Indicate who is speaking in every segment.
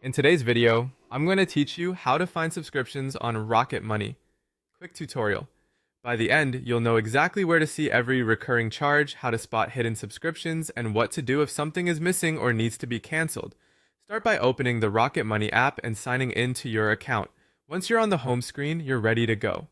Speaker 1: In today's video, I'm going to teach you how to find subscriptions on Rocket Money. Quick tutorial. By the end, you'll know exactly where to see every recurring charge, how to spot hidden subscriptions, and what to do if something is missing or needs to be canceled. Start by opening the Rocket Money app and signing in to your account. Once you're on the home screen, you're ready to go.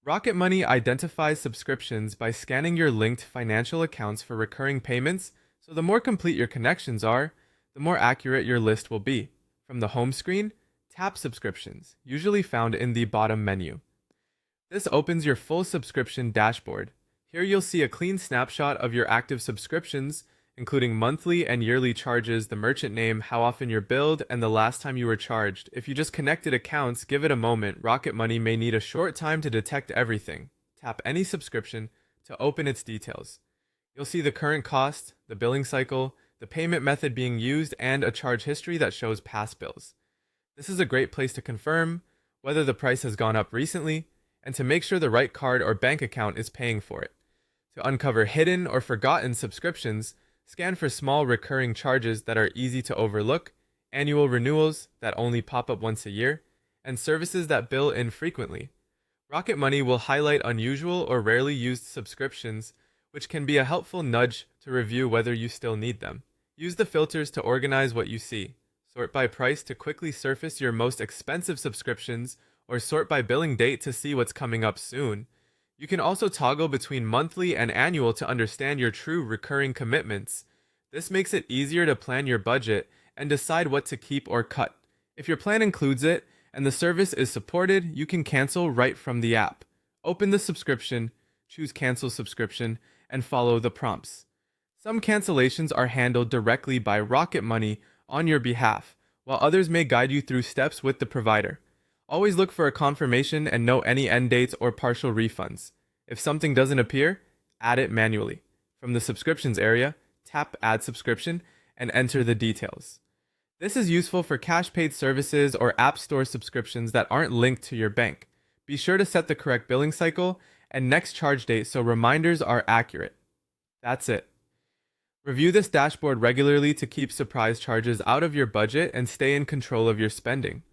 Speaker 1: Rocket Money identifies subscriptions by scanning your linked financial accounts for recurring payments, so the more complete your connections are, the more accurate your list will be. From the home screen, tap Subscriptions, usually found in the bottom menu. This opens your full subscription dashboard. Here you'll see a clean snapshot of your active subscriptions, including monthly and yearly charges, the merchant name, how often you're billed, and the last time you were charged. If you just connected accounts, give it a moment. Rocket Money may need a short time to detect everything. Tap any subscription to open its details. You'll see the current cost, the billing cycle, the payment method being used, and a charge history that shows past bills. This is a great place to confirm whether the price has gone up recently and to make sure the right card or bank account is paying for it. To uncover hidden or forgotten subscriptions, scan for small recurring charges that are easy to overlook, annual renewals that only pop up once a year, and services that bill infrequently. Rocket Money will highlight unusual or rarely used subscriptions, which can be a helpful nudge to review whether you still need them. Use the filters to organize what you see. Sort by price to quickly surface your most expensive subscriptions, or sort by billing date to see what's coming up soon. You can also toggle between monthly and annual to understand your true recurring commitments. This makes it easier to plan your budget and decide what to keep or cut. If your plan includes it and the service is supported, you can cancel right from the app. Open the subscription, choose Cancel Subscription, and follow the prompts. Some cancellations are handled directly by Rocket Money on your behalf, while others may guide you through steps with the provider. Always look for a confirmation and note any end dates or partial refunds. If something doesn't appear, add it manually. From the subscriptions area, tap Add Subscription and enter the details. This is useful for cash paid services or App Store subscriptions that aren't linked to your bank. Be sure to set the correct billing cycle and next charge date so reminders are accurate. That's it. Review this dashboard regularly to keep surprise charges out of your budget and stay in control of your spending.